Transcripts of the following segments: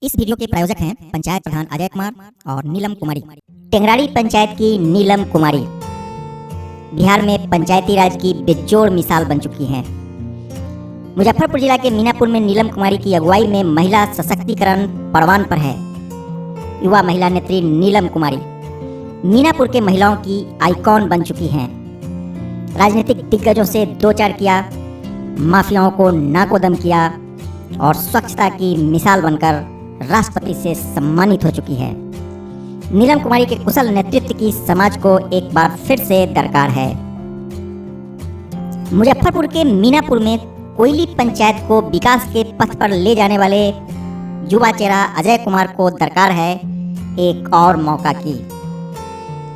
इस वीडियो के प्रायोजक हैं पंचायत प्रधान अजय कुमार और नीलम कुमारी। टेंगराड़ी पंचायत की नीलम कुमारी बिहार में पंचायती राज की बेजोड़ मिसाल बन चुकी हैं। मुजफ्फरपुर जिला के मीनापुर में नीलम कुमारी की अगुवाई में महिला सशक्तिकरण परवान पर है। युवा महिला नेत्री नीलम कुमारी मीनापुर के महिलाओं की आइकॉन बन चुकी हैं। राजनीतिक दिग्गजों से दो चार किया, माफियाओं को नाकोदम किया और स्वच्छता की मिसाल बनकर राष्ट्रपति से सम्मानित हो चुकी है। नीलम कुमारी के कुशल नेतृत्व की समाज को एक बार फिर से दरकार है। मुजफ्फरपुर के मीनापुर में कोयली पंचायत को विकास के पथ पर ले जाने वाले युवा चेहरा अजय कुमार को दरकार है एक और मौका की।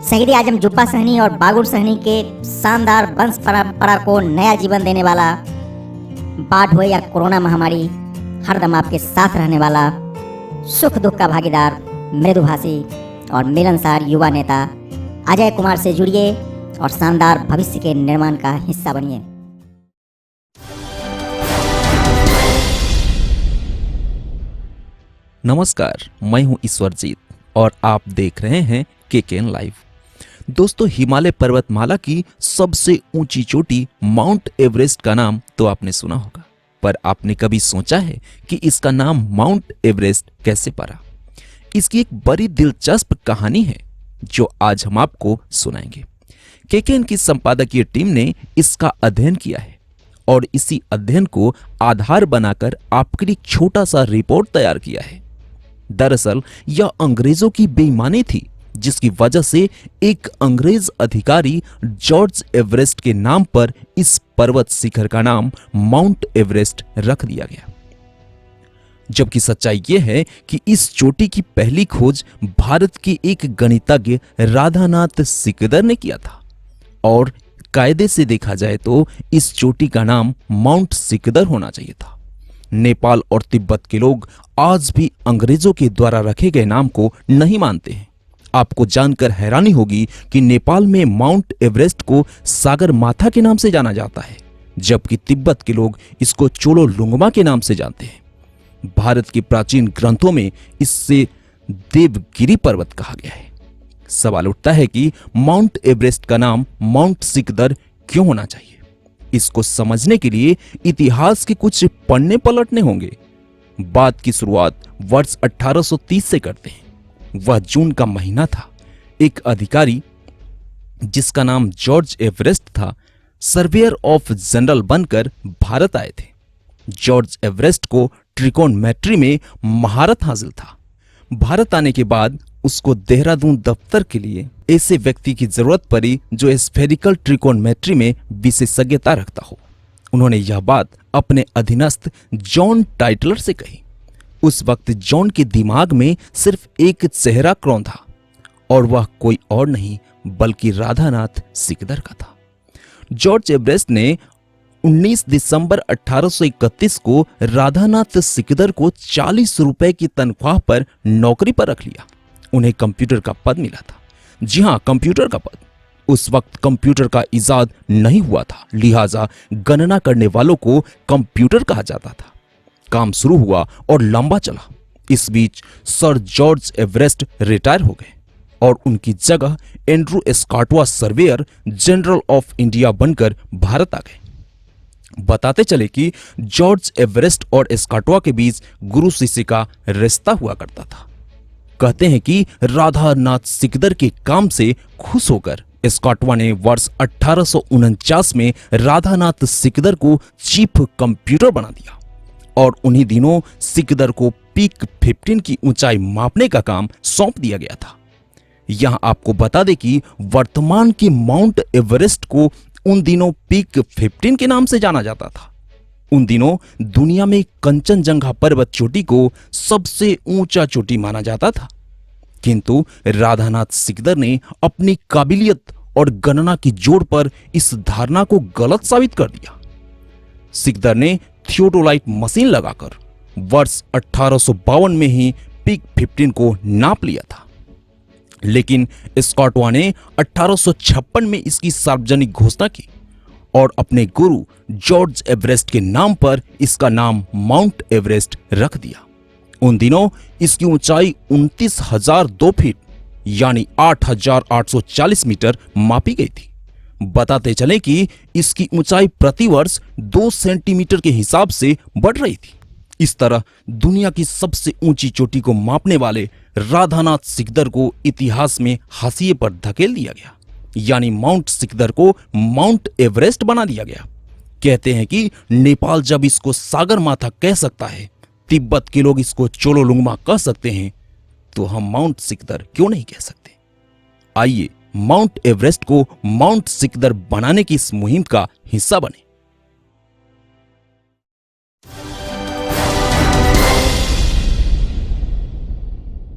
शहीद आजम जुब्बा सहनी और बागुर सहनी के शानदार वंश परंपरा को नया जीवन देने वाला, बाढ़ हो या कोरोना महामारी, हरदम आपके साथ रहने वाला, सुख दुख का भागीदार, मृदुभाषी और मिलनसार युवा नेता अजय कुमार से जुड़िए और शानदार भविष्य के निर्माण का हिस्सा बनिए। नमस्कार, मैं हूं ईश्वरजीत और आप देख रहे हैं केकेएन लाइव। दोस्तों, हिमालय पर्वतमाला की सबसे ऊंची चोटी माउंट एवरेस्ट का नाम तो आपने सुना होगा, पर आपने कभी सोचा है कि इसका नाम माउंट एवरेस्ट कैसे पड़ा? इसकी एक बड़ी दिलचस्प कहानी है जो आज हम आपको सुनाएंगे। केकेएन की संपादकीय टीम ने इसका अध्ययन किया है और इसी अध्ययन को आधार बनाकर आपके लिए छोटा सा रिपोर्ट तैयार किया है। दरअसल यह अंग्रेजों की बेईमानी थी जिसकी वजह से एक अंग्रेज अधिकारी जॉर्ज एवरेस्ट के नाम पर इस पर्वत शिखर का नाम माउंट एवरेस्ट रख दिया गया। जबकि सच्चाई यह है कि इस चोटी की पहली खोज भारत के एक गणितज्ञ राधानाथ सिकदर ने किया था और कायदे से देखा जाए तो इस चोटी का नाम माउंट सिकदर होना चाहिए था। नेपाल और तिब्बत के लोग आज भी अंग्रेजों के द्वारा रखे गए नाम को नहीं मानते हैं। आपको जानकर हैरानी होगी कि नेपाल में माउंट एवरेस्ट को सागर माथा के नाम से जाना जाता है, जबकि तिब्बत के लोग इसको चोलो लुंगमा के नाम से जानते हैं। भारत के प्राचीन ग्रंथों में इससे देवगिरी पर्वत कहा गया है। सवाल उठता है कि माउंट एवरेस्ट का नाम माउंट सिकदर क्यों होना चाहिए? इसको समझने के लिए इतिहास के कुछ पन्ने पलटने होंगे। बात की शुरुआत वर्ष 1830 से करते हैं। वह जून का महीना था। एक अधिकारी जिसका नाम जॉर्ज एवरेस्ट था, सर्वेयर ऑफ जनरल बनकर भारत आए थे। जॉर्ज एवरेस्ट को ट्रिकोनमेट्री में महारत हासिल था। भारत आने के बाद उसको देहरादून दफ्तर के लिए ऐसे व्यक्ति की जरूरत पड़ी जो स्फेरिकल ट्रिकोनमेट्री में विशेषज्ञता रखता हो। उन्होंने यह बात अपने अधीनस्थ जॉन टाइटलर से कही। उस वक्त जॉन के दिमाग में सिर्फ एक चेहरा क्रोन था और वह कोई और नहीं बल्कि राधानाथ सिकदर का था। जॉर्ज एवरेस्ट ने 19 दिसंबर 1831 को राधानाथ सिकदर को 40 रुपए की तनख्वाह पर नौकरी पर रख लिया। उन्हें कंप्यूटर का पद मिला था। जी हां, कंप्यूटर का पद। उस वक्त कंप्यूटर का इजाद नहीं हुआ था, लिहाजा गणना करने वालों को कंप्यूटर कहा जाता था। काम शुरू हुआ और लंबा चला। इस बीच सर जॉर्ज एवरेस्ट रिटायर हो गए और उनकी जगह Andrew Scott Waugh surveyor general of India बनकर भारत आ गए। बताते चले कि जॉर्ज एवरेस्ट और एस्कार्टवा के बीच गुरु शिष्य का रिश्ता हुआ करता था। कहते हैं कि राधानाथ सिकदर के काम से खुश होकर एस्कार्टवा ने वर्ष 1849 में राधानाथ सिकदर को चीफ कंप्यूटर बना दिया और उन्हीं दिनों सिकदर को पीक 15 की ऊंचाई मापने का काम सौंप दिया गया था। यहां आपको बता दें कि वर्तमान के माउंट एवरेस्ट को उन दिनों पीक 15 के नाम से जाना जाता था। उन दिनों दुनिया में कंचनजंगा पर्वत चोटी को सबसे ऊंचा चोटी माना जाता था, किंतु राधानाथ सिकदर ने अपनी काबिलियत और गणना की जोड़ पर इस धारणा को गलत साबित कर दिया। सिकदर ने थियोडोलाइट मशीन लगाकर वर्ष 1852 में ही पीक 15 को नाप लिया था, लेकिन एस्कार्टवा ने 1856 में इसकी सार्वजनिक घोषणा की और अपने गुरु जॉर्ज एवरेस्ट के नाम पर इसका नाम माउंट एवरेस्ट रख दिया। उन दिनों इसकी ऊंचाई 29,002 फीट यानी 8,840 मीटर मापी गई थी। बताते चले कि इसकी ऊंचाई प्रतिवर्ष 2 सेंटीमीटर के हिसाब से बढ़ रही थी। इस तरह दुनिया की सबसे ऊंची चोटी को मापने वाले राधानाथ सिकदर को इतिहास में हाशिए पर धकेल दिया गया, यानी माउंट सिकदर को माउंट एवरेस्ट बना दिया गया। कहते हैं कि नेपाल जब इसको सागर माथा कह सकता है, तिब्बत के लोग इसको चोलोलुंगमा कह सकते हैं, तो हम माउंट सिकदर क्यों नहीं कह सकते। आइए माउंट एवरेस्ट को माउंट सिकदर बनाने की इस मुहिम का हिस्सा बने।